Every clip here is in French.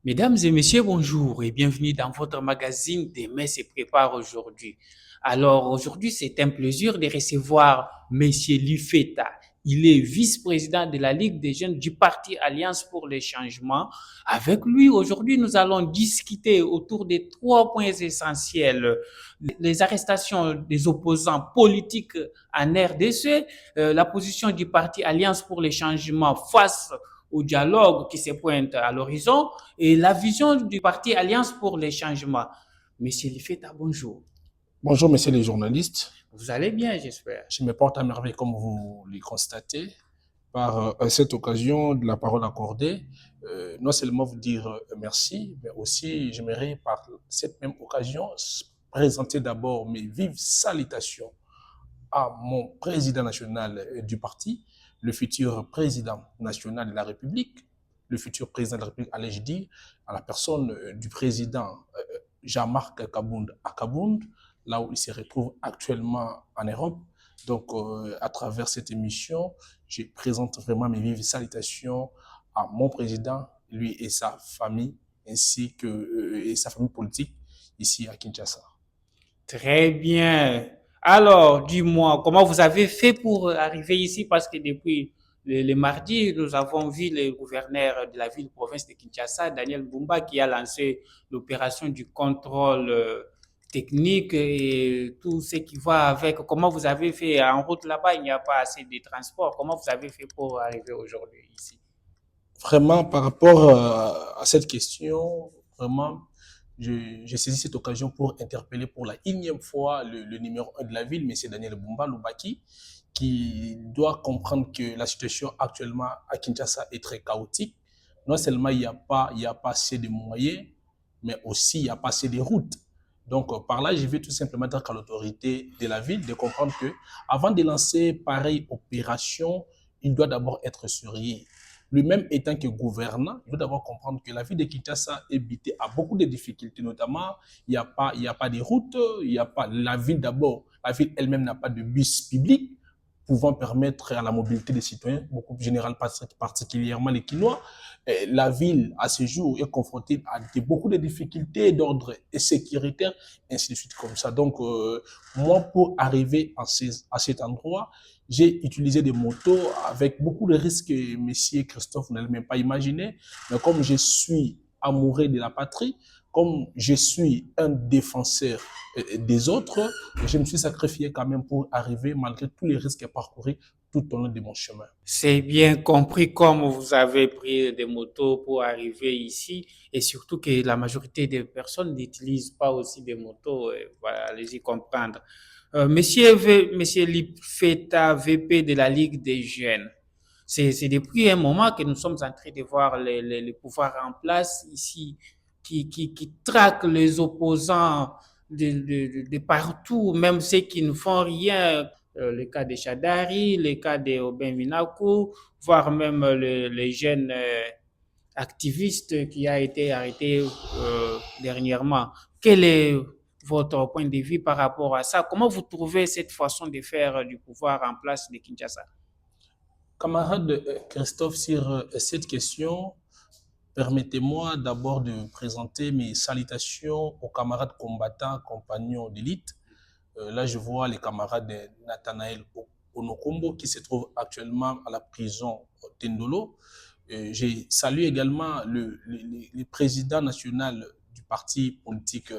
Mesdames et messieurs, bonjour et bienvenue dans votre magazine Demain se prépare aujourd'hui. Alors aujourd'hui, c'est un plaisir de recevoir Monsieur Lufeta. Il est vice-président de la Ligue des jeunes du parti Alliance pour les changements. Avec lui, aujourd'hui, nous allons discuter autour des trois points essentiels. Les arrestations des opposants politiques en RDC, la position du parti Alliance pour les changements face au dialogue qui se pointe à l'horizon et la vision du parti Alliance pour les changements. Monsieur Lifeta, bonjour. Bonjour, messieurs les journalistes. Vous allez bien, j'espère. Je me porte à merveille, comme vous le constatez, par cette occasion de la parole accordée. Non seulement vous dire merci, mais aussi j'aimerais par cette même occasion présenter d'abord mes vives salutations à mon président national du parti, le futur président national de la République, le futur président de la République, allais-je dire, à la personne du président Jean-Marc Kabound à Kabound, là où il se retrouve actuellement en Europe. Donc, à travers cette émission, je présente vraiment mes vives salutations à mon président, lui et sa famille, ainsi que et sa famille politique ici à Kinshasa. Très bien. Alors, dis-moi, comment vous avez fait pour arriver ici? Parce que depuis le mardi, nous avons vu le gouverneur de la ville-province de Kinshasa, Daniel Bumba, qui a lancé l'opération du contrôle technique et tout ce qui va avec. Comment vous avez fait en route là-bas? Il n'y a pas assez de transport. Comment vous avez fait pour arriver aujourd'hui ici? Vraiment, par rapport à cette question, vraiment, j'ai saisi cette occasion pour interpeller pour la énième fois le numéro un de la ville, M. Daniel Bumba Loubaki, qui doit comprendre que la situation actuellement à Kinshasa est très chaotique. Non seulement il y a pas assez de moyens, mais aussi il n'y a pas assez de routes. Donc, par là, je vais tout simplement dire qu'à l'autorité de la ville de comprendre que avant de lancer pareille opération, il doit d'abord être surveillé. Lui-même étant que gouvernant, il doit d'abord comprendre que la ville de Kinshasa est butée à beaucoup de difficultés, notamment il y a pas de routes, il y a pas la ville d'abord, la ville elle-même n'a pas de bus public pouvant permettre à la mobilité des citoyens, beaucoup général, particulièrement les Quinois. La ville, à ce jour, est confrontée à beaucoup de difficultés d'ordre sécuritaire, ainsi de suite comme ça. Donc, moi, pour arriver à cet endroit, j'ai utilisé des motos avec beaucoup de risques, monsieur Christophe, vous n'allez même pas imaginer. Mais comme je suis amoureux de la patrie, comme je suis un défenseur des autres, je me suis sacrifié quand même pour arriver, malgré tous les risques parcourus tout au long de mon chemin. C'est bien compris comme vous avez pris des motos pour arriver ici et surtout que la majorité des personnes n'utilisent pas aussi des motos. Voilà, allez-y comprendre. Monsieur Lipfeta, VP de la Ligue des jeunes, c'est depuis un moment que nous sommes en train de voir les pouvoirs en place ici qui traquent les opposants de partout, même ceux qui ne font rien, le cas de Chadari, le cas de Aubin Minakou, voire même les jeunes activistes qui a été arrêté dernièrement. Quel est votre point de vue par rapport à ça? Comment vous trouvez cette façon de faire du pouvoir en place de Kinshasa? Camarade Christophe, sur cette question, permettez-moi d'abord de présenter mes salutations aux camarades combattants, compagnons d'élite. Là, je vois les camarades de Nathanaël Onokombo qui se trouve actuellement à la prison Tendolo. J'ai salué également le président national du parti politique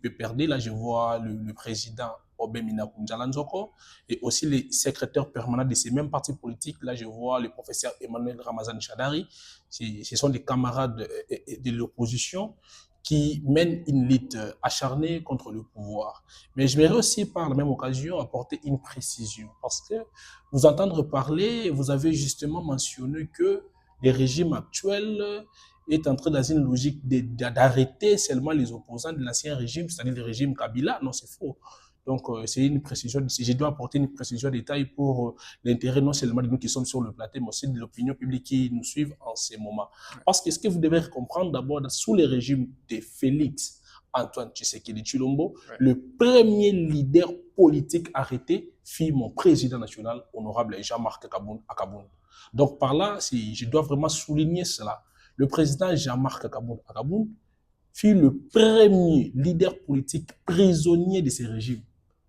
PPRD. Là, je vois le président Obemina Kunjalanzoko et aussi les secrétaires permanents de ces mêmes partis politiques. Là, je vois le professeur Emmanuel Ramazan Chadari. Ce sont des camarades de l'opposition qui mènent une lutte acharnée contre le pouvoir. Mais je voudrais aussi, par la même occasion, apporter une précision. Parce que vous entendre parler, vous avez justement mentionné que le régime actuel est entré dans une logique d'arrêter seulement les opposants de l'ancien régime, c'est-à-dire le régime Kabila. Non, c'est faux. Donc, c'est une précision, je dois apporter une précision de détail pour l'intérêt non seulement de nous qui sommes sur le plateau, mais aussi de l'opinion publique qui nous suit en ces moments. Parce que ce que vous devez comprendre d'abord, sous le régime de Félix Antoine Tshisekedi Chilombo, le premier leader politique arrêté fut mon président national, honorable Jean-Marc Kabound. Donc par là, je dois vraiment souligner cela. Le président Jean-Marc Akaboun fut le premier leader politique prisonnier de ces régimes.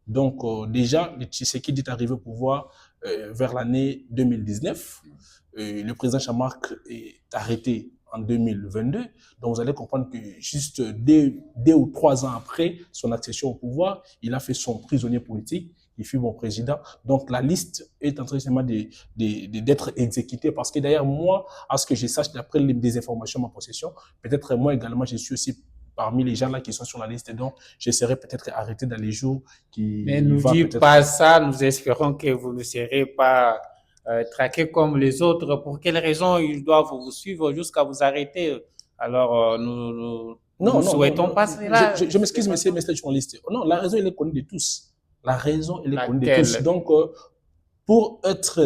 Donc, déjà, Tshisekedi est arrivé au pouvoir vers l'année 2019. Le président Jean-Marc est arrêté en 2022. Donc, vous allez comprendre que juste 2 ou 3 ans après son accession au pouvoir, il a fait son prisonnier politique. Il fut mon président. Donc, la liste est en train d'être exécutée parce que d'ailleurs, moi, à ce que je sache, d'après des informations en ma possession, peut-être moi également, je suis aussi parmi les gens là qui sont sur la liste. Donc, je serai peut-être arrêté dans les jours Mais qui ne va dites peut-être... pas ça, nous espérons que vous ne serez pas traqué comme les autres. Pour quelles raisons ils doivent vous suivre jusqu'à vous arrêter? Alors, nous ne Non, non, non, souhaitons non. pas cela. Je m'excuse, monsieur journaliste. Non, la raison, elle est connue de tous. La raison, elle est connue de tous. Laquelle? Donc, pour être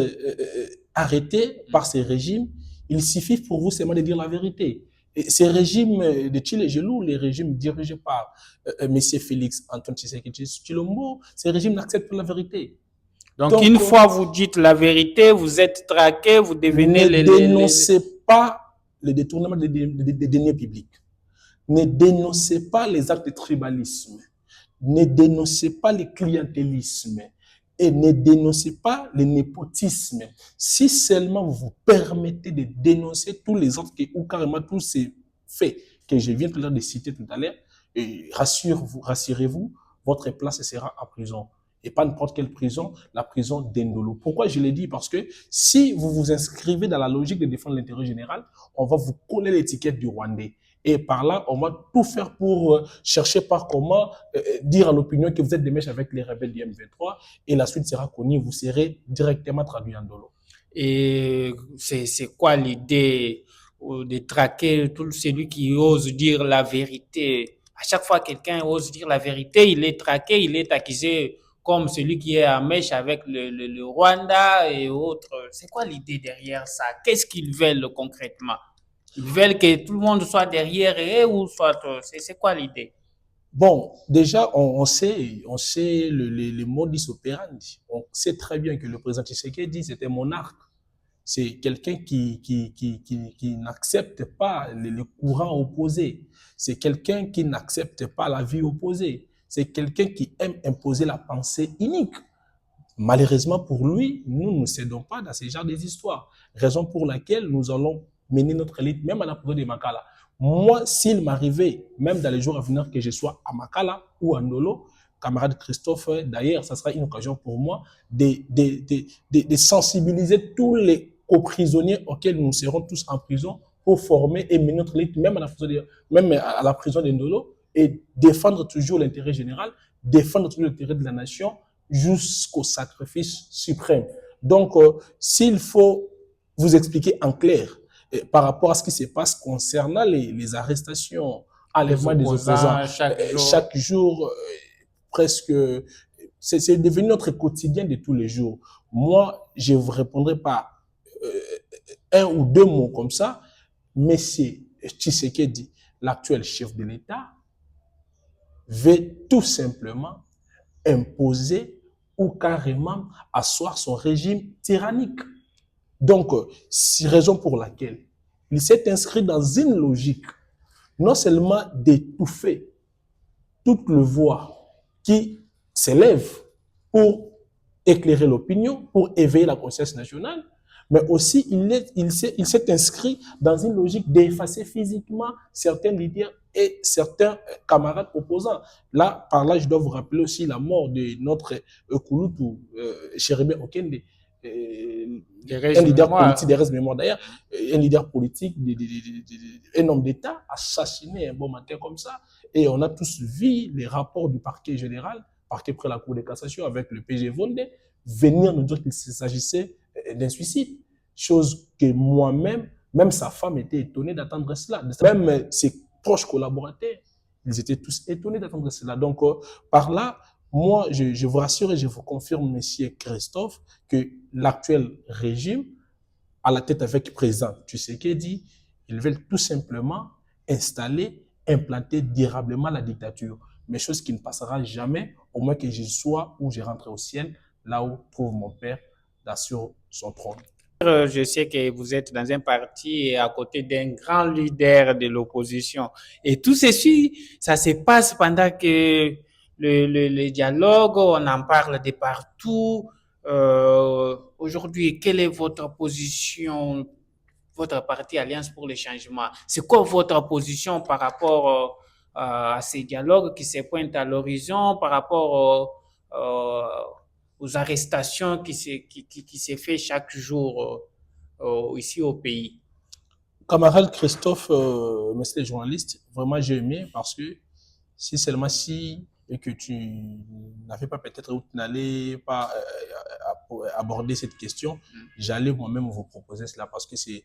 arrêté par ces régimes, il suffit pour vous seulement de dire la vérité. Et ces régimes de Chile Gelou, les régimes dirigés par M. Félix Antoine Tshisekedi Tshilombo, ces régimes n'acceptent pas la vérité. Donc, une fois vous dites la vérité, vous êtes traqué, vous devenez ne dénoncez pas le détournement des deniers publics. Ne dénoncez pas les actes de tribalisme. Ne dénoncez pas le clientélisme. Et ne dénoncez pas le népotisme. Si seulement vous vous permettez de dénoncer tous les autres ou carrément tous ces faits que je viens de citer tout à l'heure, rassurez-vous, votre place sera en prison. Et pas n'importe quelle prison, la prison d'Indolo. Pourquoi je l'ai dit? Parce que si vous vous inscrivez dans la logique de défendre l'intérêt général, on va vous coller l'étiquette du Rwandais. Et par là, on va tout faire pour chercher par comment dire à l'opinion que vous êtes des mèches avec les rebelles du M23 et la suite sera connue, vous serez directement traduit en Dolo. Et c'est quoi l'idée de traquer tout celui qui ose dire la vérité? À chaque fois que quelqu'un ose dire la vérité, il est traqué, il est accusé comme celui qui est en mèche avec le Rwanda et autres. C'est quoi l'idée derrière ça? Qu'est-ce qu'ils veulent concrètement? Ils veulent que tout le monde soit derrière eux ou soit... C'est quoi l'idée? Bon, déjà, on sait le modus operandi. On sait très bien que le président Tshisekedi, c'était monarque. C'est quelqu'un qui n'accepte pas le courant opposé. C'est quelqu'un qui n'accepte pas la vie opposée. C'est quelqu'un qui aime imposer la pensée unique. Malheureusement pour lui, nous ne cédons pas dans ce genre d'histoires. Raison pour laquelle nous allons mener notre élite, même à la prison de Makala. Moi, s'il m'arrivait, même dans les jours à venir, que je sois à Makala ou à Ndolo, camarade Christophe, d'ailleurs, ça sera une occasion pour moi de sensibiliser tous les co-prisonniers auxquels nous serons tous en prison pour former et mener notre élite, même à la prison de Ndolo, et défendre toujours l'intérêt général, défendre toujours l'intérêt de la nation, jusqu'au sacrifice suprême. Donc, s'il faut vous expliquer en clair par rapport à ce qui se passe concernant les arrestations, enlèvement des opposants, chaque jour presque, c'est devenu notre quotidien de tous les jours. Moi, je vous répondrai par 1 ou 2 mots comme ça. Monsieur Tshisekedi, l'actuel chef de l'État, veut tout simplement imposer ou carrément asseoir son régime tyrannique. Donc, c'est raison pour laquelle il s'est inscrit dans une logique non seulement d'étouffer toute le voix qui s'élève pour éclairer l'opinion, pour éveiller la conscience nationale, mais aussi il s'est inscrit dans une logique d'effacer physiquement certains leaders et certains camarades opposants. Là, par là, je dois vous rappeler aussi la mort de notre Kouloutou, Chérébé Okende, un leader politique, des restes de mémoire d'ailleurs, un leader politique, un homme d'État assassiné un bon matin comme ça. Et on a tous vu les rapports du parquet général, parquet près la Cour de cassation avec le PG Vonde, venir nous dire qu'il s'agissait d'un suicide. Chose que moi-même, même sa femme était étonnée d'attendre cela. Même ses proches collaborateurs, ils étaient tous étonnés d'attendre cela. Donc, par là, moi, je vous rassure et je vous confirme, monsieur Christophe, que l'actuel régime, à la tête avec le président Tshisekedi, ils veulent tout simplement installer, implanter durablement la dictature. Mais chose qui ne passera jamais, au moins que je sois ou je rentre au ciel, là où trouve mon père, sur son trône. Je sais que vous êtes dans un parti et à côté d'un grand leader de l'opposition. Et tout ceci, ça se passe pendant que le dialogue, on en parle de partout. Aujourd'hui, quelle est votre position, votre parti Alliance pour le changement? C'est quoi votre position par rapport à ces dialogues qui se pointent à l'horizon, par rapport aux arrestations qui se fait chaque jour ici au pays? Camarade Christophe, monsieur le journaliste, vraiment j'ai aimé parce que si seulement si et que tu n'avais pas peut-être où tu n'allais pas aborder cette question, j'allais moi-même vous proposer cela parce que c'est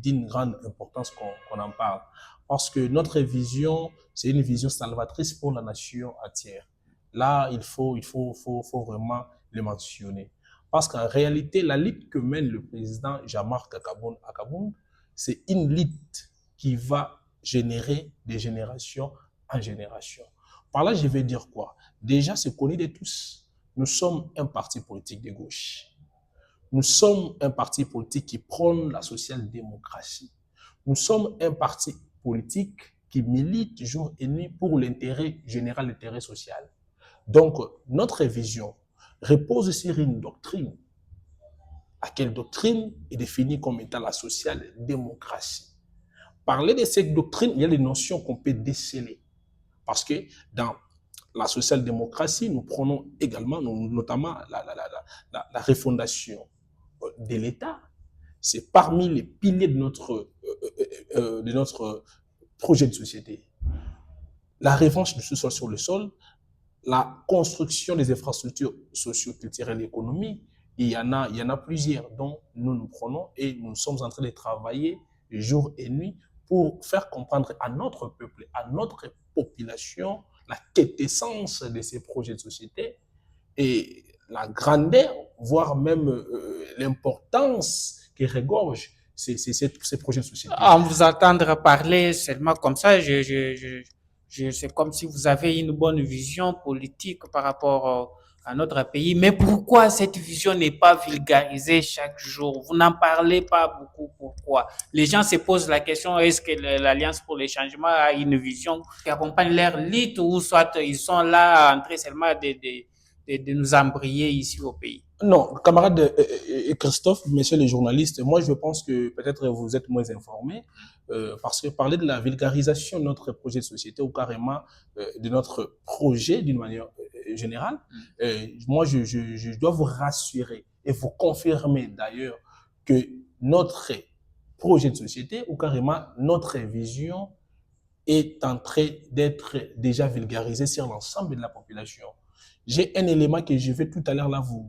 d'une grande importance qu'on en parle. Parce que notre vision, c'est une vision salvatrice pour la nation entière. Là, faut vraiment le mentionner. Parce qu'en réalité, la lutte que mène le président Jean-Marc Akaboun, c'est une lutte qui va générer des générations en génération. Par là, je vais dire quoi? Déjà, c'est connu de tous. Nous sommes un parti politique de gauche. Nous sommes un parti politique qui prône la social-démocratie. Nous sommes un parti politique qui milite jour et nuit pour l'intérêt général, l'intérêt social. Donc, notre vision repose sur une doctrine. Laquelle doctrine est définie comme étant la social-démocratie. Parler de cette doctrine, il y a des notions qu'on peut déceler. Parce que dans la social-démocratie, nous prenons également, notamment, la refondation de l'État. C'est parmi les piliers de notre projet de société. La revanche du sous-sol sur le sol, la construction des infrastructures socio-culturelles et économiques, il y en a plusieurs dont nous nous prenons et nous sommes en train de travailler jour et nuit pour faire comprendre à notre peuple, à notre population, la quintessence de ces projets de société et la grandeur, voire même l'importance qui regorge ces projets de société. En vous entendre parler seulement comme ça, c'est comme si vous avez une bonne vision politique par rapport à notre pays. Mais pourquoi cette vision n'est pas vulgarisée chaque jour? Vous n'en parlez pas beaucoup. Pourquoi? Les gens se posent la question, est-ce que l'Alliance pour le changement a une vision qui accompagne leur lutte ou soit ils sont là en train seulement de nous embrayer ici au pays? Non, camarade Christophe, messieurs les journalistes, moi je pense que peut-être vous êtes moins informés parce que parler de la vulgarisation de notre projet de société ou carrément de notre projet d'une manière générale, moi je dois vous rassurer et vous confirmer d'ailleurs que notre projet de société ou carrément notre vision est en train d'être déjà vulgarisé sur l'ensemble de la population. J'ai un élément que je vais tout à l'heure là vous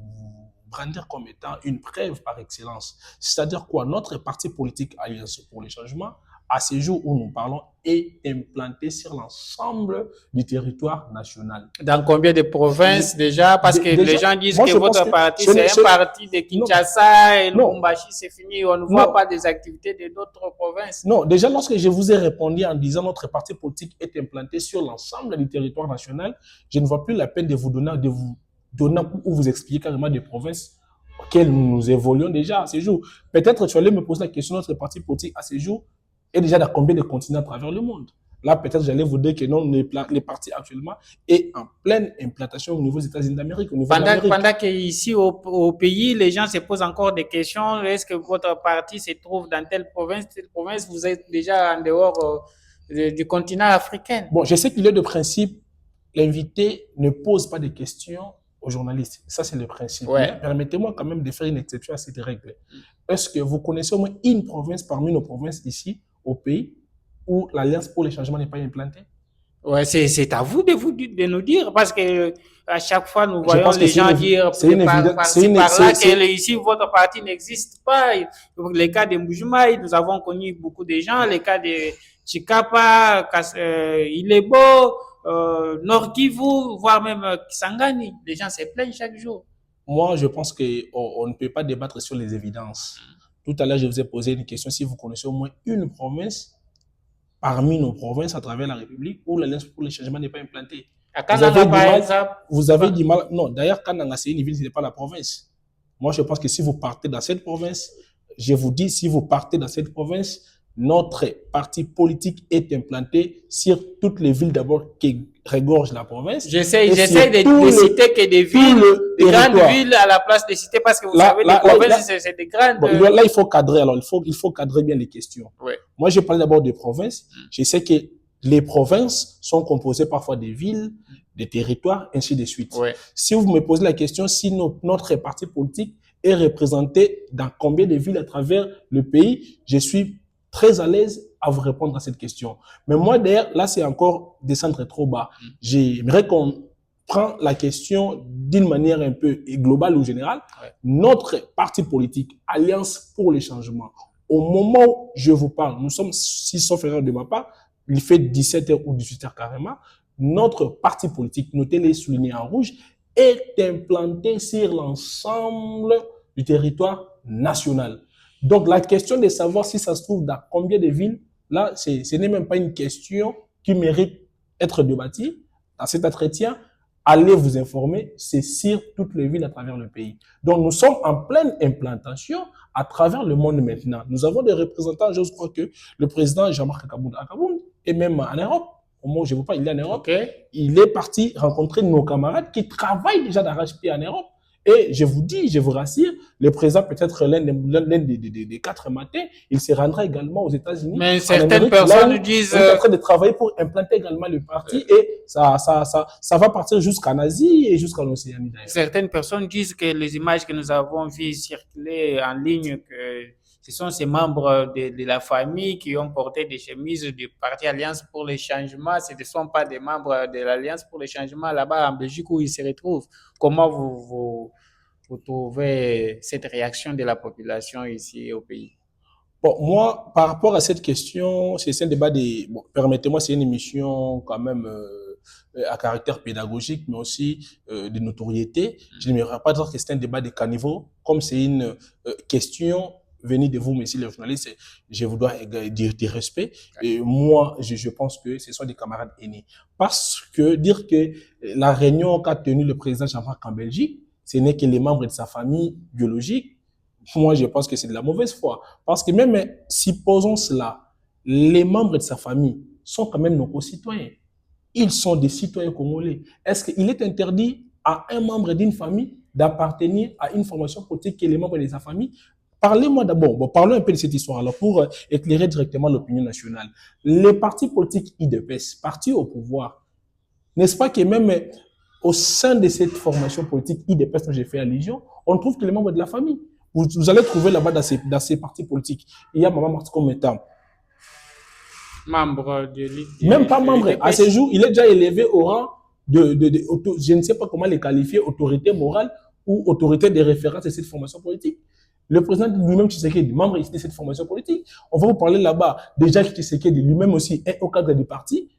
brandir comme étant une preuve par excellence. C'est-à-dire quoi? Notre parti politique Alliance pour le changement, à ce jour où nous parlons, est implanté sur l'ensemble du territoire national. Dans combien de provinces déjà? Parce que les gens disent que votre parti, c'est un parti de Kinshasa et Lubumbashi, c'est fini. On ne voit pas des activités de d'autres provinces. Non, déjà, lorsque je vous ai répondu en disant notre parti politique est implanté sur l'ensemble du territoire national, je ne vois plus la peine de vous donner ou vous expliquer carrément des provinces auxquelles nous évoluons déjà à ce jour. Peut-être tu allais me poser la question, notre parti politique à ce jour est déjà dans combien de continents à travers le monde? Là, peut-être j'allais vous dire que non, les partis actuellement est en pleine implantation au niveau des États-Unis d'Amérique. Pendant qu'ici au pays, les gens se posent encore des questions. Est-ce que votre parti se trouve dans telle province, vous êtes déjà en dehors du continent africain? Bon, je sais qu'il est de principe, l'invité ne pose pas de questions aux journalistes. Ça, c'est le principe. Ouais. Permettez-moi quand même de faire une exception à cette règle. Est-ce que vous connaissez au moins une province parmi nos provinces ici, au pays, où l'Alliance pour le changement n'est pas implantée? Ouais, c'est à vous de nous dire, parce que à chaque fois, nous voyons les gens dire par-ci, par-là, que ici, votre parti n'existe pas. Les cas de Mbujimaï, nous avons connu beaucoup de gens, les cas de Chikapa, Ilebo, Nord Kivu, voire même Kisangani. Les gens se plaignent chaque jour. Moi, je pense qu'on ne peut pas débattre sur les évidences. Tout à l'heure, je vous ai posé une question, si vous connaissez au moins une province parmi nos provinces à travers la République où l'Alliance pour le changement n'est pas implantée. À Kananga, par exemple. Vous avez du mal. Non, d'ailleurs, Kananga, c'est une ville, ce n'est pas la province. Moi, je pense que si vous partez dans cette province, je vous dis, si vous partez dans cette province, notre parti politique est implanté sur toutes les villes d'abord qui regorgent la province. J'essaie Et sur de citer que des tout villes, le des grandes territoire. villes à la place de citer parce que vous Là, savez, là, les là, provinces, là, c'est des grandes. bon, là, il faut cadrer. Alors, il faut cadrer bien les questions. Ouais. Moi, je parle d'abord des provinces. Je sais que les provinces sont composées parfois des villes, des territoires, ainsi de suite. Ouais. Si vous me posez la question, si notre parti politique est représenté dans combien de villes à travers le pays, je suis très à l'aise à vous répondre à cette question. Mais moi, d'ailleurs, là, c'est encore descendre trop bas. J'aimerais qu'on prend la question d'une manière un peu globale ou générale. Ouais. Notre parti politique, Alliance pour le changement, au moment où je vous parle, nous sommes, si sauf erreur de ma part, il fait 17h ou 18h carrément, notre parti politique, notez-les soulignés en rouge, est implanté sur l'ensemble du territoire national. Donc, la question de savoir si ça se trouve dans combien de villes, là, ce n'est même pas une question qui mérite d'être débattue. Dans cet entretien, allez vous informer, c'est sur toutes les villes à travers le pays. Donc, nous sommes en pleine implantation à travers le monde maintenant. Nous avons des représentants, je crois que le président Jean-Marc Kabound est même en Europe. Au moment où je vous parle, il est en Europe. Okay. Il est parti rencontrer nos camarades qui travaillent déjà d'arrache-pied en Europe. Et je vous dis, je vous rassure, le président peut-être l'un des 4 matins, il se rendra également aux États-Unis. Mais certaines personnes disent... On est en train de travailler pour implanter également le parti et ça va partir jusqu'en Asie et jusqu'en Océanie d'ailleurs. Certaines personnes disent que les images que nous avons vues circuler en ligne, que ce sont ces membres de la famille qui ont porté des chemises du parti Alliance pour le changement. Ce ne sont pas des membres de l'Alliance pour le changement là-bas en Belgique où ils se retrouvent. Comment vous trouvez cette réaction de la population ici au pays? Bon, moi, par rapport à cette question, c'est un débat des... Bon, permettez-moi, c'est une émission quand même à caractère pédagogique, mais aussi de notoriété. Je n'aimerais pas dire que c'est un débat de caniveau, comme c'est une question venue de vous, messieurs les journalistes, je vous dois dire du respect. Et moi, je pense que ce sont des camarades aînés. Parce que dire que la réunion qu'a tenue le président Jean-Marc en Belgique, ce n'est que les membres de sa famille biologique. Moi, je pense que c'est de la mauvaise foi. Parce que même, supposons cela, les membres de sa famille sont quand même nos concitoyens. Ils sont des citoyens congolais. Est-ce qu'il est interdit à un membre d'une famille d'appartenir à une formation politique qui est les membres de sa famille? Parlez-moi d'abord, bon, parlons un peu de cette histoire-là pour éclairer directement l'opinion nationale. Les partis politiques IDPS, partis au pouvoir, n'est-ce pas que même au sein de cette formation politique IDPS dont j'ai fait allusion, on trouve que les membres de la famille. Vous allez trouver là-bas dans ces partis politiques. Il y a Maman Martiko Meta. Membre de l'IDPS. Même pas membre. À ce jour, il est déjà élevé au rang je ne sais pas comment les qualifier, autorité morale ou autorité de référence de cette formation politique. Le président lui-même Tshisekedi, membre de cette formation politique. On va vous parler là-bas de Jacques Tshisekedi, lui-même aussi est au cadre du parti,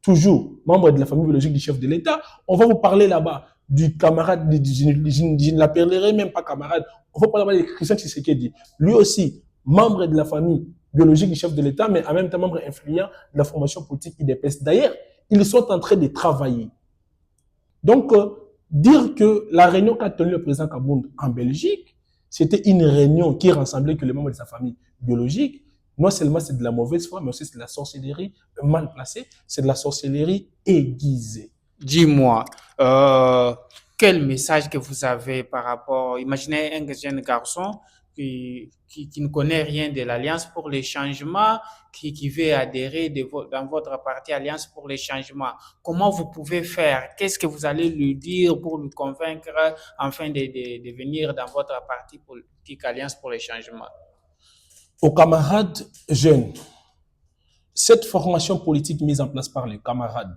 toujours membre de la famille biologique du chef de l'État. On va vous parler là-bas du camarade, je ne l'appellerai même pas camarade, on va parler de Christian Tshisekedi, lui aussi, membre de la famille biologique du chef de l'État, mais en même temps membre influent de la formation politique IDPS. D'ailleurs, ils sont en train de travailler. Donc, dire que la réunion qu'a tenue le président Kabound en Belgique, c'était une réunion qui rassemblait que les membres de sa famille biologique, non seulement c'est de la mauvaise foi, mais aussi c'est de la sorcellerie mal placée, c'est de la sorcellerie aiguisée. Dis-moi, quel message que vous avez par rapport, imaginez un jeune garçon qui ne connaît rien de l'Alliance pour les changements, qui veut adhérer dans votre parti Alliance pour les changements. Comment vous pouvez faire? Qu'est-ce que vous allez lui dire pour lui convaincre afin de venir dans votre parti politique Alliance pour les changements? Aux camarades jeunes, cette formation politique mise en place par les camarades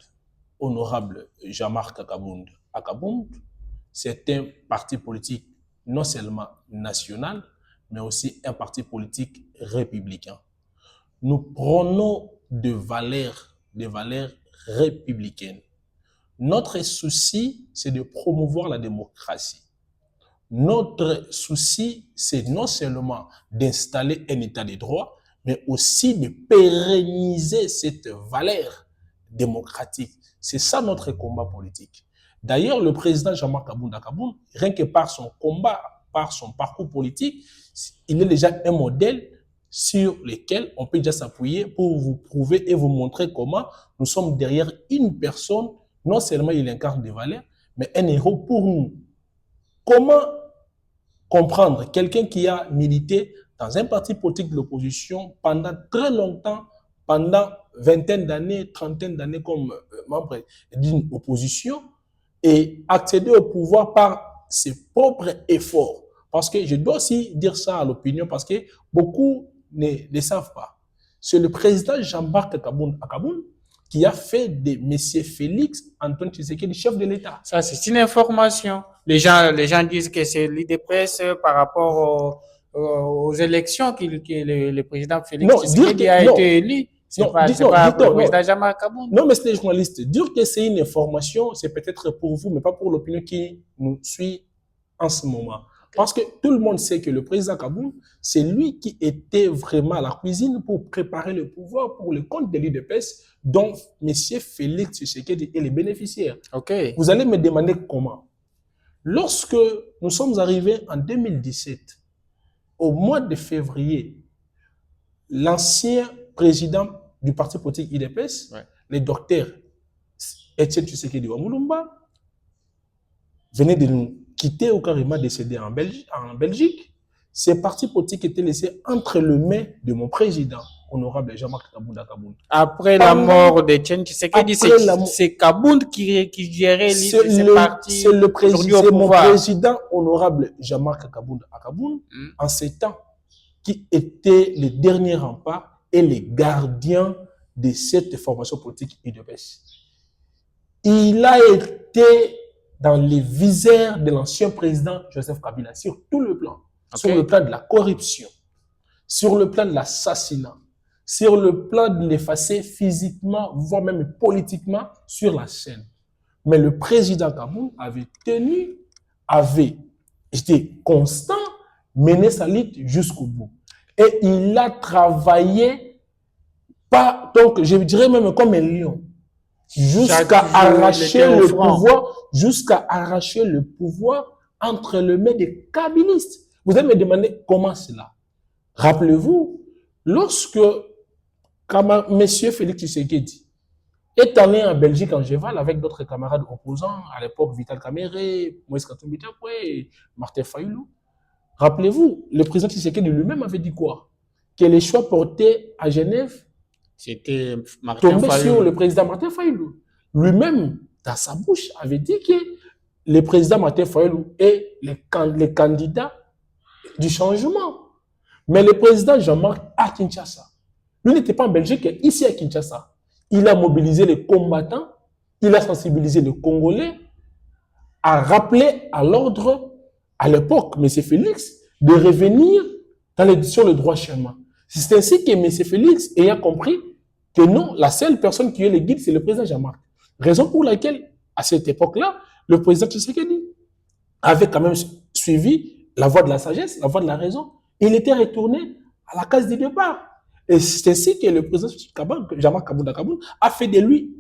honorable Jean-Marc Kabound, c'est un parti politique non seulement national, mais aussi un parti politique républicain. Nous prenons des valeurs républicaines. Notre souci, c'est de promouvoir la démocratie. Notre souci, c'est non seulement d'installer un état de droit, mais aussi de pérenniser cette valeur démocratique. C'est ça notre combat politique. D'ailleurs, le président Jean-Marc Kabound, rien que par son combat par son parcours politique, il est déjà un modèle sur lequel on peut déjà s'appuyer pour vous prouver et vous montrer comment nous sommes derrière une personne. Non seulement il incarne des valeurs, mais un héros pour nous. Comment comprendre quelqu'un qui a milité dans un parti politique de l'opposition pendant très longtemps, pendant vingtaine d'années, trentaine d'années comme membre d'une opposition et accéder au pouvoir par ses propres efforts? Parce que je dois aussi dire ça à l'opinion, parce que beaucoup ne savent pas. C'est le président Jean-Marc Akaboun qui a fait de M. Félix Antoine Tshisekedi chef de l'État. Ça, c'est une information. Les gens disent que c'est l'IDPS par rapport aux élections que le président Félix Tshisekedi a été élu. C'est pas le président Jean-Marc Akaboun. Non, mais c'est les journalistes. Dire que c'est une information, c'est peut-être pour vous, mais pas pour l'opinion qui nous suit en ce moment. Parce que tout le monde sait que le président Kaboun, c'est lui qui était vraiment à la cuisine pour préparer le pouvoir pour le compte de l'UDPS, dont M. Félix Tshisekedi est le bénéficiaire. Okay. Vous allez me demander comment. Lorsque nous sommes arrivés en 2017, au mois de février, l'ancien président du parti politique UDPS, le docteur Etienne Tshisekedi Wamulumba, venait de nous quitter ou carrément décédé en Belgique. Ces partis politiques étaient laissés entre les mains de mon président, honorable Jean-Marc Akaboun. Après la mort de Etienne Tshisekedi, c'est Kaboun qui gérait ces partis. C'est mon président, honorable Jean-Marc Akaboun, en ces temps, qui était le dernier rempart et le gardien de cette formation politique UDPS. Il a été dans les visères de l'ancien président Joseph Kabila, sur tout le plan. Okay. Sur le plan de la corruption, sur le plan de l'assassinat, sur le plan de l'effacer physiquement, voire même politiquement sur la scène. Mais le président Kaboun avait été constant, mené sa lutte jusqu'au bout. Et il a travaillé, donc je dirais même comme un lion, jusqu'à arracher le pouvoir entre les mains des kabylistes. Vous allez me demander comment cela. Rappelez-vous, lorsque M. Félix Tshisekedi est allé en Belgique en Géval avec d'autres camarades opposants, à l'époque Vital Kamere, Moïse Katumbi Chapwe, Martin Fayulu, rappelez-vous, le président Tshisekedi lui-même avait dit quoi? Que les choix portés à Genève c'était Martin tombé Fayulu. Sur le président Martin Fayulu. Lui-même, dans sa bouche, avait dit que le président Martin Fayulu est le candidat du changement. Mais le président Jean-Marc à Kinshasa, lui n'était pas en Belgique, ici à Kinshasa. Il a mobilisé les combattants, il a sensibilisé les Congolais, a rappelé à l'ordre, à l'époque, M. Félix, de revenir sur le droit chemin. C'est ainsi que M. Félix ayant compris que non, la seule personne qui est le guide, c'est le président Jean-Marc. Raison pour laquelle, à cette époque-là, le président Tshisekedi avait quand même suivi la voie de la sagesse, la voie de la raison. Il était retourné à la case du départ. Et c'est ainsi que le président Jean-Marc Akaboun a fait de lui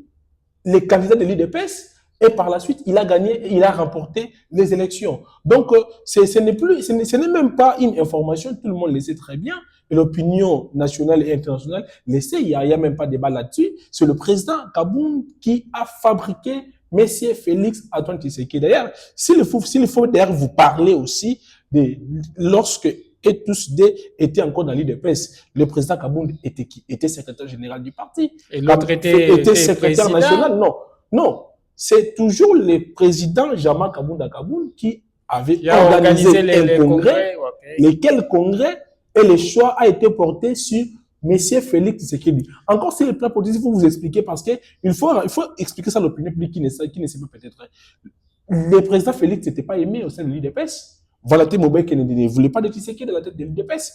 le candidat de l'UDPS. Et par la suite, il a gagné et il a remporté les élections. Donc, ce n'est même pas une information, tout le monde le sait très bien. Et l'opinion nationale et internationale le sait, il n'y a même pas de débat là-dessus. C'est le président Kaboun qui a fabriqué M. Félix Antoine Tshisekedi. D'ailleurs, s'il faut d'ailleurs vous parler aussi de lorsque tous deux étaient encore dans l'UDPS, le président Kaboun était secrétaire général du parti. Et l'autre était secrétaire national. Non. C'est toujours le président Jean-Marc Akaboun qui avait organisé un congrès, lequel congrès et le choix a été porté sur M. Félix Tshisekedi. Encore sur le plan politique, il faut vous expliquer parce qu'il faut expliquer ça à l'opinion publique qui ne sait pas peut-être. Le président Félix n'était pas aimé au sein de l'UDPS. Valentin Moubaye ne voulait pas de Tshisekedi à la tête de l'UDPS.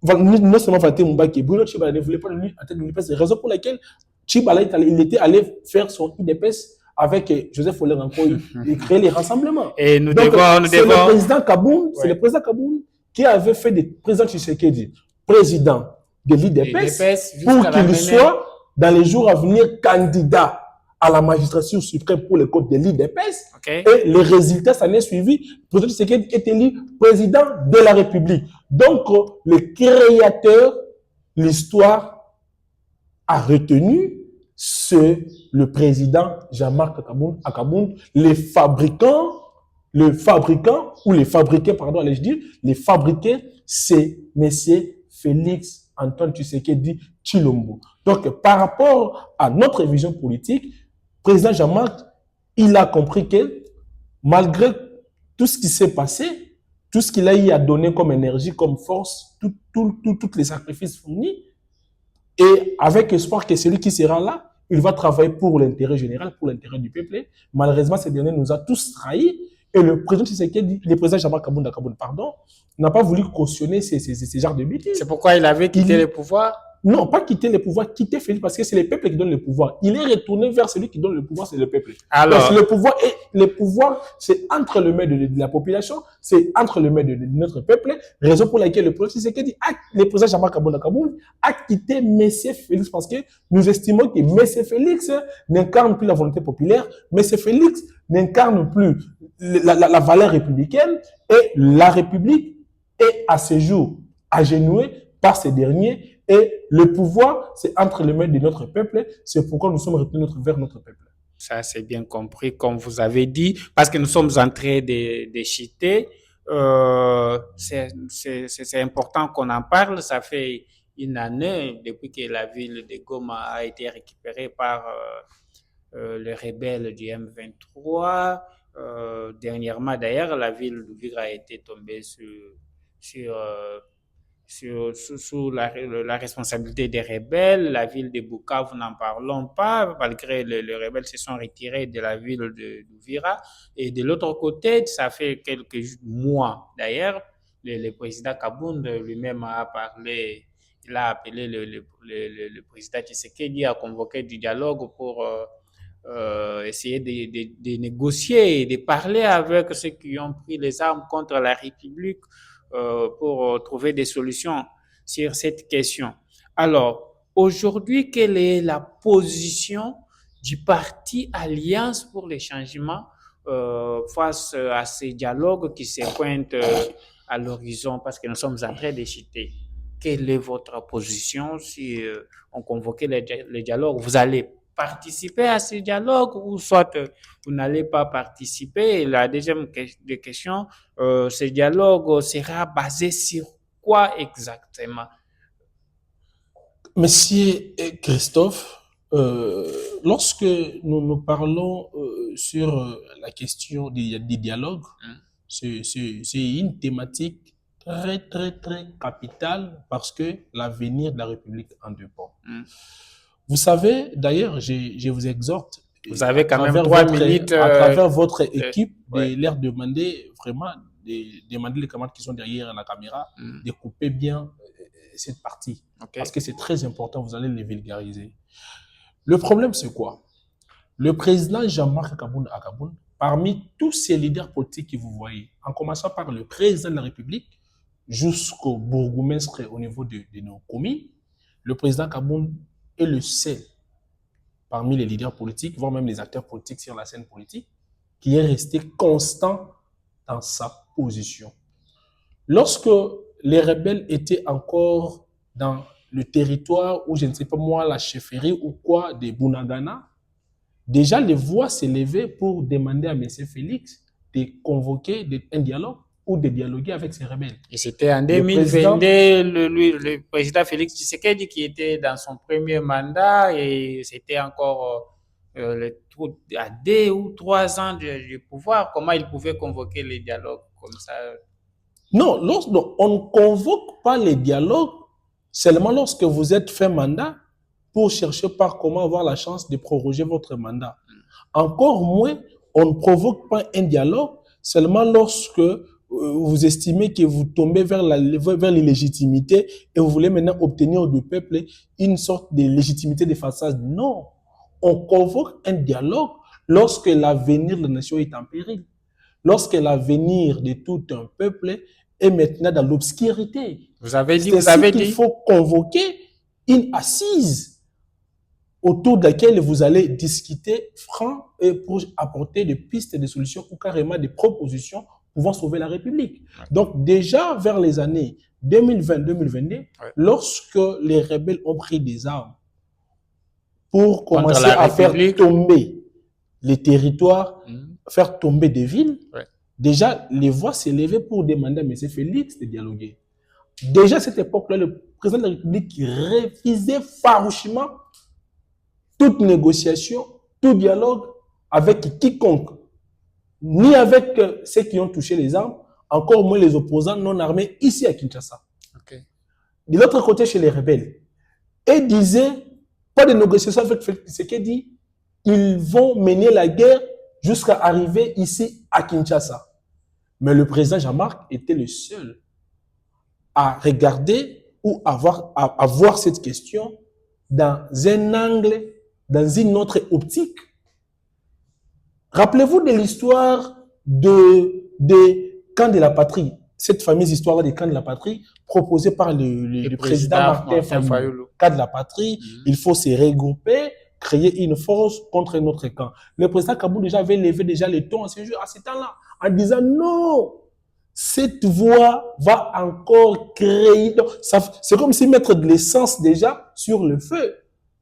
Non seulement Valentin Moubaye, Bruno Tshibala ne voulait pas de lui à la tête de l'UDPS. C'est la raison pour laquelle Tshibala, il était allé faire son UDPS avec Joseph Oleg Nkoyi et créer les rassemblements. Et c'est le président Kaboun, c'est le président Kaboun qui avait fait des présidents Tshisekedi président de l'UDPS pour qu'il soit dans les jours à venir candidat à la magistrature suprême pour le code de l'IDPS. Okay. Et les résultats s'en est suivi. Le président Tshisekedi est élu président de la République. Donc, le créateur, l'histoire a retenu, c'est le président Jean-Marc Akaboun, les fabricants ou les fabriqués, pardon, allais-je dire, les fabriqués, c'est M. Félix Antoine Tshisekedi Tshilombo. Donc, par rapport à notre vision politique, le président Jean-Marc, il a compris que malgré tout ce qui s'est passé, tout ce qu'il a eu à donner comme énergie, comme force, tous les sacrifices fournis, et avec espoir que celui qui sera là, il va travailler pour l'intérêt général, pour l'intérêt du peuple. Malheureusement, ce dernier nous a tous trahis. Et le président Tshisekedi, le président Jean-Marc Kaboun, pardon, n'a pas voulu cautionner ces genres de bêtises. C'est pourquoi il avait quitté le pouvoir? Non, pas quitter le pouvoir, quitter Félix, parce que c'est le peuple qui donne le pouvoir. Il est retourné vers celui qui donne le pouvoir, c'est le peuple. Alors, parce que le pouvoir, c'est entre les mains de la population, c'est entre les mains de notre peuple, raison pour laquelle le président Tshisekedi, le président Jean-Marc Kaboun a quitté M. Félix, parce que nous estimons que M. Félix n'incarne plus la volonté populaire, M. Félix n'incarne plus la valeur républicaine, et la République est à ce jour agenouée par ces derniers. Et le pouvoir, c'est entre les mains de notre peuple. C'est pourquoi nous sommes retenus vers notre peuple. Ça, c'est bien compris, comme vous avez dit, parce que nous sommes en train de chuter. C'est important qu'on en parle. Ça fait une année depuis que la ville de Goma a été récupérée par les rebelles du M23. Dernièrement, d'ailleurs, la ville d'Uvira a été tombée sous la responsabilité des rebelles. La ville de Bukavu, n'en parlons pas, malgré les rebelles se sont retirés de la ville d'Uvira. Et de l'autre côté, ça fait quelques mois d'ailleurs, le président Kabound lui-même a parlé, il a appelé le président Tshisekedi à convoquer du dialogue pour essayer de négocier et de parler avec ceux qui ont pris les armes contre la République pour trouver des solutions sur cette question. Alors, aujourd'hui, quelle est la position du parti Alliance pour les changements face à ces dialogues qui se pointent à l'horizon parce que nous sommes en train de chuter? Quelle est votre position si on convoquait les dialogues? Vous allez participer à ces dialogues ou soit vous n'allez pas participer? Et la deuxième question, ce dialogue sera basé sur quoi exactement? Monsieur Christophe, lorsque nous parlons sur la question des dialogues, c'est une thématique très, très, très capitale parce que l'avenir de la République en dépend. Vous savez, d'ailleurs, je vous exhorte. Vous avez quand même 3 minutes. À travers votre équipe, de leur demander vraiment, de demander les camarades qui sont derrière la caméra, de couper bien cette partie. Okay. Parce que c'est très important, vous allez les vulgariser. Le problème, c'est quoi? Le président Jean-Marc Akaboun, parmi tous ces leaders politiques que vous voyez, en commençant par le président de la République jusqu'au bourgmestre au niveau de nos communes, le président Kaboun est le seul parmi les leaders politiques, voire même les acteurs politiques sur la scène politique, qui est resté constant dans sa position. Lorsque les rebelles étaient encore dans le territoire où, je ne sais pas moi, la chefferie ou quoi, de Bunagana, déjà les voix s'élevaient pour demander à M. Félix de convoquer un dialogue ou de dialoguer avec ces rebelles. Et c'était en 2022, le président Félix Tshisekedi qui était dans son premier mandat et c'était encore à 2 ou 3 ans du pouvoir. Comment il pouvait convoquer les dialogues comme ça? Non, on ne convoque pas les dialogues seulement lorsque vous êtes fait mandat pour chercher par comment avoir la chance de proroger votre mandat. Encore moins, on ne provoque pas un dialogue seulement lorsque vous estimez que vous tombez vers l'illégitimité et vous voulez maintenant obtenir du peuple une sorte de légitimité de façade. Non, on convoque un dialogue lorsque l'avenir de la nation est en péril, lorsque l'avenir de tout un peuple est maintenant dans l'obscurité. Vous avez dit, qu'il faut convoquer une assise autour de laquelle vous allez discuter franc et pour apporter des pistes et des solutions ou carrément des propositions pouvant sauver la République. Ouais. Donc déjà vers les années 2020-2022, Ouais. lorsque les rebelles ont pris des armes pour Contre commencer la à faire République. tomber les territoires, Mhm. faire tomber des villes, Ouais. déjà les voix s'élevaient pour demander à M. Félix de dialoguer. Déjà à cette époque-là, le président de la République refusait farouchement toute négociation, tout dialogue avec quiconque, ni avec ceux qui ont touché les armes, encore moins les opposants non armés ici à Kinshasa. Okay. De l'autre côté, chez les rebelles, et disait, pas de négociation avec Félix Tshisekedi, ils vont mener la guerre jusqu'à arriver ici à Kinshasa. Mais le président Jean-Marc était le seul à regarder ou à voir cette question dans un angle, dans une autre optique. Rappelez-vous de l'histoire des camps de la patrie, cette fameuse histoire-là des camps de la patrie proposée par le président Martin Fayulu. Camp de la patrie, il faut se regrouper, créer une force contre notre camp. Le président Kabou déjà avait levé déjà le ton à ce temps-là, en disant non, cette voie va encore créer. C'est comme si mettre de l'essence déjà sur le feu.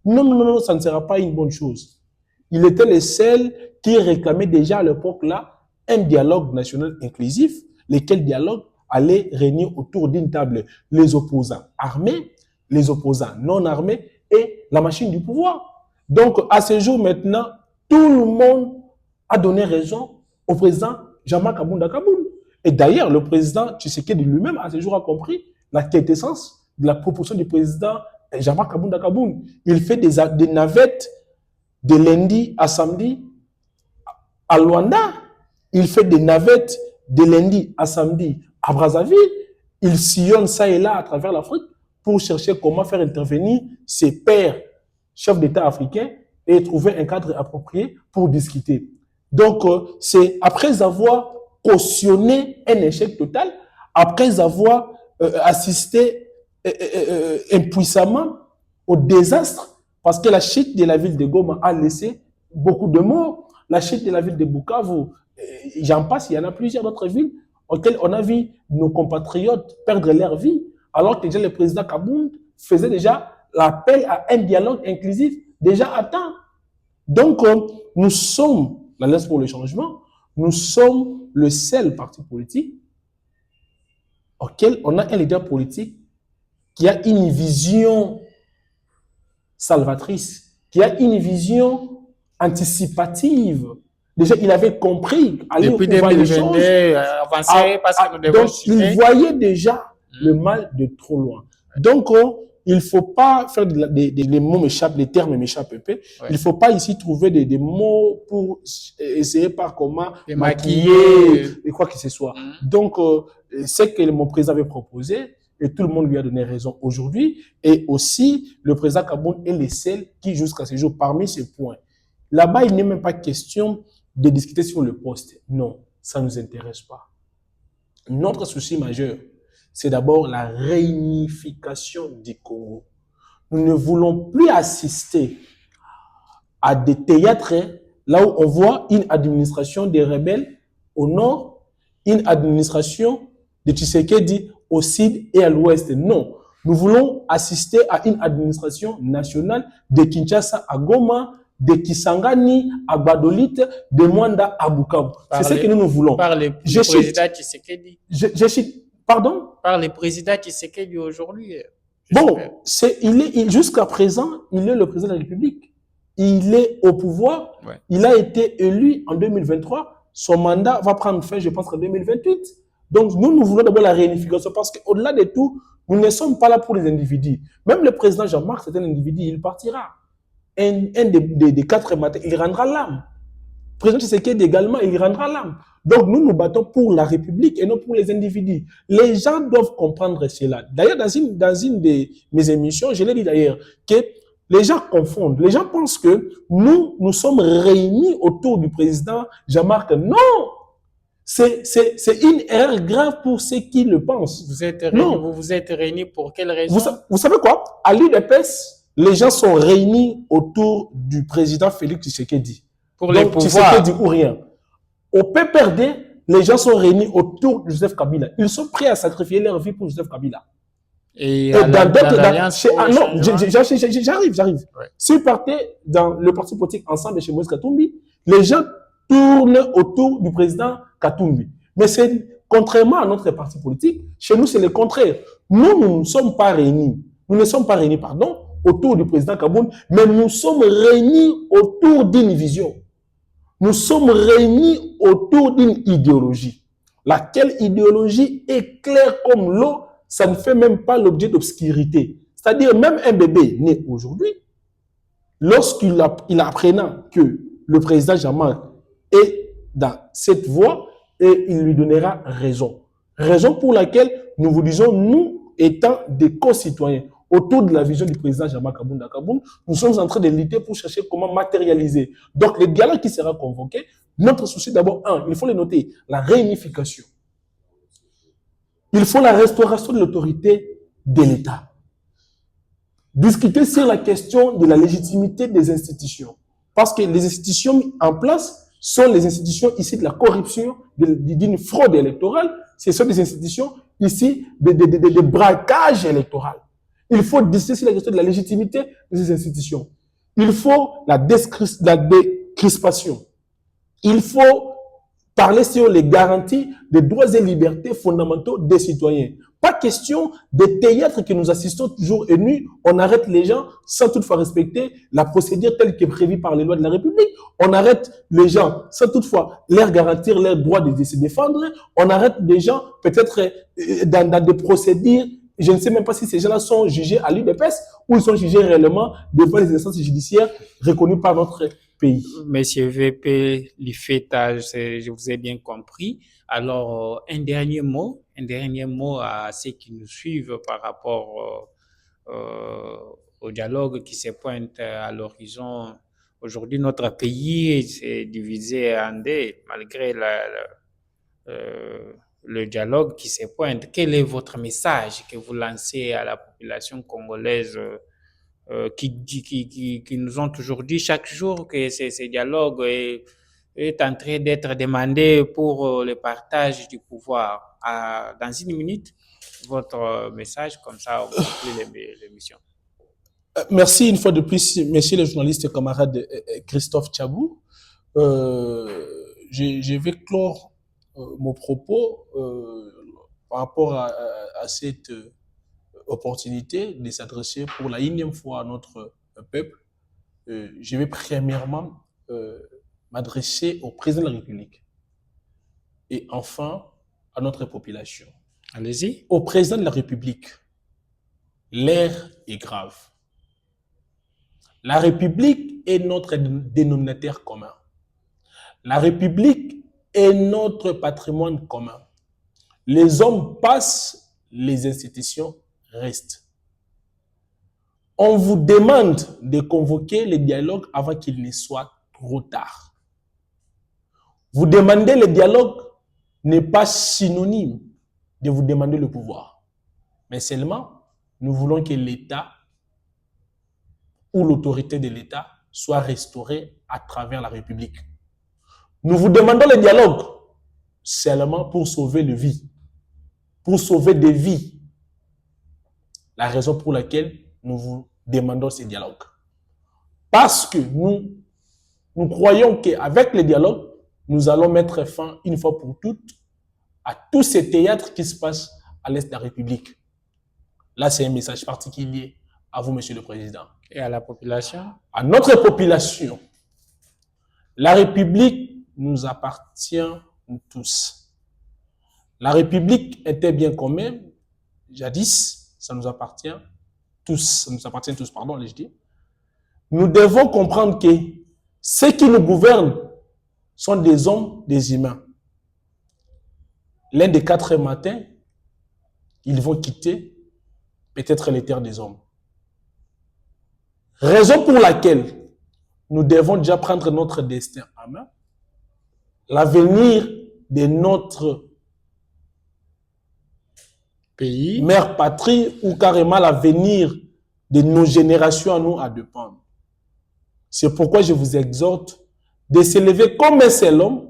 Non, non, non, ça ne sera pas une bonne chose. Il était le seul qui réclamait déjà à l'époque-là un dialogue national inclusif, lequel dialogue allait réunir autour d'une table les opposants armés, les opposants non armés et la machine du pouvoir. Donc, à ce jour maintenant, tout le monde a donné raison au président Jean-Marc Kabunda Kaboul. Et d'ailleurs, le président Tshisekedi lui-même, à ce jour, a compris la quintessence de la proposition du président Jean-Marc Kabunda Kaboul. Il fait des navettes de lundi à samedi à Luanda. Il fait des navettes de lundi à samedi à Brazzaville. Il sillonne ça et là à travers l'Afrique pour chercher comment faire intervenir ses pairs chefs d'État africains et trouver un cadre approprié pour discuter. Donc, c'est après avoir cautionné un échec total, après avoir assisté impuissamment au désastre, parce que la chute de la ville de Goma a laissé beaucoup de morts. La chute de la ville de Bukavu, j'en passe, il y en a plusieurs d'autres villes auxquelles on a vu nos compatriotes perdre leur vie, alors que déjà le président Kabound faisait déjà l'appel à un dialogue inclusif déjà à temps. Donc, nous sommes l'Alliance pour le changement, nous sommes le seul parti politique auquel on a un leader politique qui a une vision salvatrice, qui a une vision anticipative. Déjà, il avait compris aller depuis où va les choses. Avancer parce que nous devons donc, il voyait déjà le mal de trop loin. Donc, il ne faut pas faire les mots m'échappent, les termes m'échappent un peu. Ouais. Il ne faut pas ici trouver des mots pour essayer par comment maquiller et quoi que ce soit. Donc, c'est que mon président avait proposé et tout le monde lui a donné raison aujourd'hui. Et aussi, le président Kabound est le seul qui, jusqu'à ce jour, parmi ces points, là-bas, il n'est même pas question de discuter sur le poste. Non, ça ne nous intéresse pas. Notre souci majeur, c'est d'abord la réunification du Congo. Nous ne voulons plus assister à des théâtres là où on voit une administration des rebelles au nord, une administration de Tshisekedi au sud et à l'ouest. Non, nous voulons assister à une administration nationale de Kinshasa à Goma, de Kisangani à Badolit, de Mwanda à Bukavu. C'est ce que nous voulons. Par le président Tshisekedi. Je cite. Pardon? Par le président Tshisekedi aujourd'hui. Bon, jusqu'à présent, il est le président de la République. Il est au pouvoir. Ouais. Il a été élu en 2023. Son mandat va prendre fin, je pense, en 2028. Donc, nous voulons d'abord la réunification parce qu'au-delà de tout, nous ne sommes pas là pour les individus. Même le président Jean-Marc, c'est un individu, il partira. Un des 4 matins, il rendra l'âme. Le président Tshisekedi également, il rendra l'âme. Donc, nous nous battons pour la République et non pour les individus. Les gens doivent comprendre cela. D'ailleurs, dans une de mes émissions, je l'ai dit d'ailleurs, que les gens confondent. Les gens pensent que nous sommes réunis autour du président Jean-Marc. Non! C'est une erreur grave pour ceux qui le pensent. Vous êtes réunis pour quelle raison? Vous savez quoi? À l'UDPS, les gens sont réunis autour du président Félix Tshisekedi. Pour les Donc, pouvoirs. Tshisekedi ou rien. Au PPRD, les gens sont réunis autour de Joseph Kabila. Ils sont prêts à sacrifier leur vie pour Joseph Kabila. Et Dans d'autres... l'Alliance pour le non, changement. j'arrive. Ouais. Si vous partez dans le parti politique ensemble chez Moïse Katumbi, les gens tournent autour du président Katumbi. Mais c'est contrairement à notre parti politique, chez nous, c'est le contraire. Nous ne sommes pas réunis. Nous ne sommes pas réunis, pardon, autour du président Kaboun, mais nous sommes réunis autour d'une vision. Nous sommes réunis autour d'une idéologie. Laquelle idéologie est claire comme l'eau, ça ne fait même pas l'objet d'obscurité. C'est-à-dire, même un bébé né aujourd'hui, lorsqu'il apprenant que le président Jean-Marc est dans cette voie, et il lui donnera raison. Raison pour laquelle nous vous disons, nous étant des concitoyens, autour de la vision du président Jean-Marc Kabounda Kaboun, nous sommes en train de lutter pour chercher comment matérialiser. Donc, le dialogue qui sera convoqué, notre souci d'abord, il faut le noter, la réunification. Il faut la restauration de l'autorité de l'État. Discuter sur la question de la légitimité des institutions. Parce que les institutions en place sont les institutions ici de la corruption, d'une fraude électorale. Ce sont des institutions ici de braquage électoral. Il faut discuter sur la question de la légitimité de ces institutions. Il faut la décrispation. Il faut parler sur les garanties des droits et libertés fondamentaux des citoyens. Pas question de théâtre que nous assistons toujours et nuit. On arrête les gens sans toutefois respecter la procédure telle qu'est prévue par les lois de la République. On arrête les gens sans toutefois leur garantir leur droit de se défendre. On arrête des gens peut-être dans des procédures. Je ne sais même pas si ces gens-là sont jugés à l'UDPS ou ils sont jugés réellement devant les instances judiciaires reconnues par notre pays. Monsieur VP Lifeta, je vous ai bien compris. Alors, un dernier mot à ceux qui nous suivent par rapport au dialogue qui se pointe à l'horizon. Aujourd'hui, notre pays s'est divisé en deux, malgré le dialogue qui se pointe. Quel est votre message que vous lancez à la population congolaise qui nous ont toujours dit chaque jour que ce dialogue est en train d'être demandé pour le partage du pouvoir? Dans une minute, votre message, comme ça on conclut l'émission. Merci une fois de plus, messieurs les journalistes et camarades Christophe Tchabou. Je vais clore mon propos par rapport à cette opportunité de s'adresser pour la énième fois à notre peuple. Je vais premièrement m'adresser au président de la République et enfin à notre population. Allez-y. Au président de la République, l'ère est grave. La République est notre dénominateur commun. La République est notre patrimoine commun. Les hommes passent, les institutions restent. On vous demande de convoquer le dialogue avant qu'il ne soit trop tard. Vous demandez le dialogue n'est pas synonyme de vous demander le pouvoir. Mais seulement, nous voulons que l'État ou l'autorité de l'État soit restaurée à travers la République. Nous vous demandons le dialogue seulement pour sauver les vies, pour sauver des vies. La raison pour laquelle nous vous demandons ce dialogue. Parce que nous croyons qu'avec le dialogue, nous allons mettre fin une fois pour toutes à tous ces théâtres qui se passent à l'est de la République. Là, c'est un message particulier à vous, Monsieur le Président. Et à la population? À notre population. La République nous appartient tous. La République était bien commun, jadis, ça nous appartient tous, pardon, je dis. Nous devons comprendre que ceux qui nous gouvernent sont des hommes, des humains. L'un des 4 matins, ils vont quitter peut-être les terres des hommes. Raison pour laquelle nous devons déjà prendre notre destin en main. L'avenir de notre pays, mère patrie, ou carrément l'avenir de nos générations à nous à dépendre. C'est pourquoi je vous exhorte de s'élever comme un seul homme,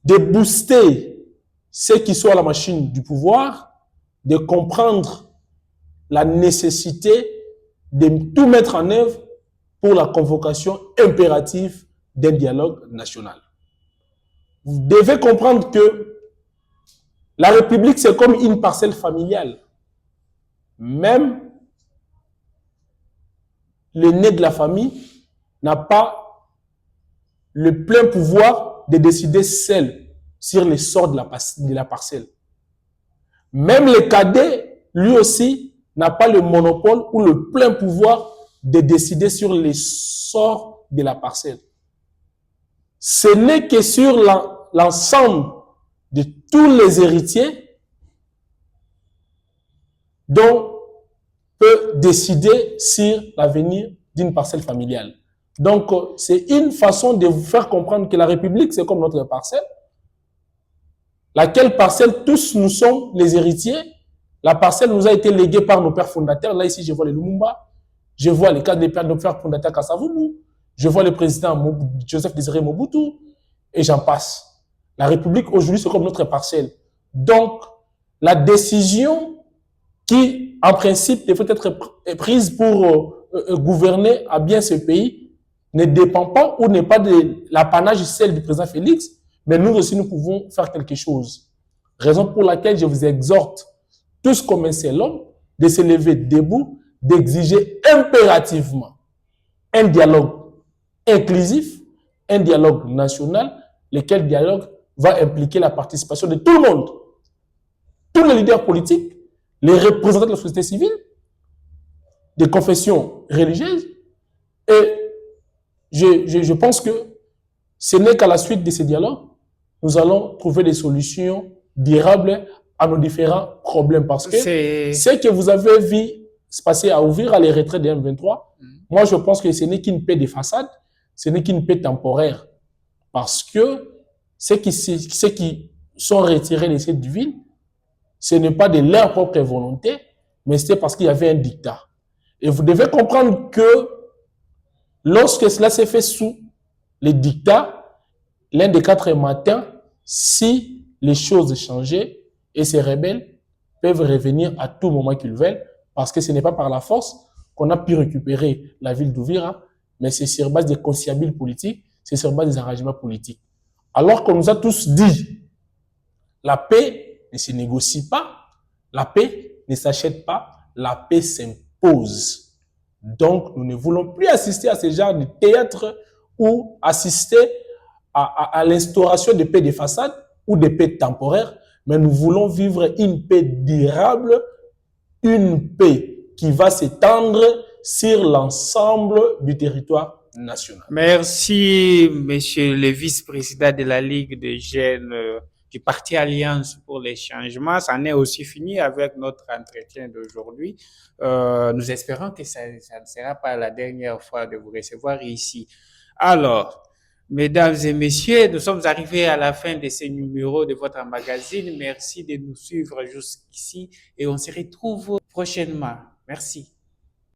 de booster ceux qui sont à la machine du pouvoir, de comprendre la nécessité de tout mettre en œuvre pour la convocation impérative d'un dialogue national. Vous devez comprendre que la République, c'est comme une parcelle familiale. Même l'aîné de la famille n'a pas le plein pouvoir de décider seul sur les sorts de la parcelle. Même le cadet, lui aussi, n'a pas le monopole ou le plein pouvoir de décider sur les sorts de la parcelle. Ce n'est que sur l'ensemble de tous les héritiers dont peut décider sur l'avenir d'une parcelle familiale. Donc, c'est une façon de vous faire comprendre que la République, c'est comme notre parcelle, laquelle parcelle, tous nous sommes les héritiers. La parcelle nous a été léguée par nos pères fondateurs. Là, ici, je vois les Lumumba, je vois les cas des pères de nos pères fondateurs Kasavubu, je vois le président Joseph Désiré Mobutu, et j'en passe. La République, aujourd'hui, c'est comme notre parcelle. Donc, la décision qui, en principe, devrait être prise pour gouverner à bien ce pays ne dépend pas ou n'est pas de l'apanage celle du président Félix, mais nous aussi, nous pouvons faire quelque chose. Raison pour laquelle je vous exhorte, tous comme un seul homme, de se lever debout, d'exiger impérativement un dialogue inclusif, un dialogue national, lequel dialogue va impliquer la participation de tout le monde, tous les leaders politiques, les représentants de la société civile, des confessions religieuses. Et je pense que ce n'est qu'à la suite de ces dialogues, nous allons trouver des solutions durables à nos différents problèmes. Parce que ce que vous avez vu se passer à ouvrir à les retraits de M23, moi je pense que ce n'est qu'une paix de façade, ce n'est qu'une paix temporaire. Parce que ceux qui sont retirés de cette ville, ce n'est pas de leur propre volonté, mais c'est parce qu'il y avait un dictat. Et vous devez comprendre que lorsque cela s'est fait sous les dictats, l'un des 4 matins, si les choses changeaient, et ces rebelles peuvent revenir à tout moment qu'ils veulent, parce que ce n'est pas par la force qu'on a pu récupérer la ville d'Ouvira, mais c'est sur base des conciliabules politiques, c'est sur base des arrangements politiques. Alors qu'on nous a tous dit, la paix ne se négocie pas, la paix ne s'achète pas, la paix s'impose. Donc, nous ne voulons plus assister à ce genre de théâtre ou assister à l'instauration de paix de façade ou de paix temporaire, mais nous voulons vivre une paix durable, une paix qui va s'étendre sur l'ensemble du territoire national. Merci, monsieur le vice-président de la Ligue des jeunes du Parti Alliance pour les changements. Ça en est aussi fini avec notre entretien d'aujourd'hui. Nous espérons que ça ne sera pas la dernière fois de vous recevoir ici. Alors, mesdames et messieurs, nous sommes arrivés à la fin de ce numéro de votre magazine. Merci de nous suivre jusqu'ici et on se retrouve prochainement. Merci.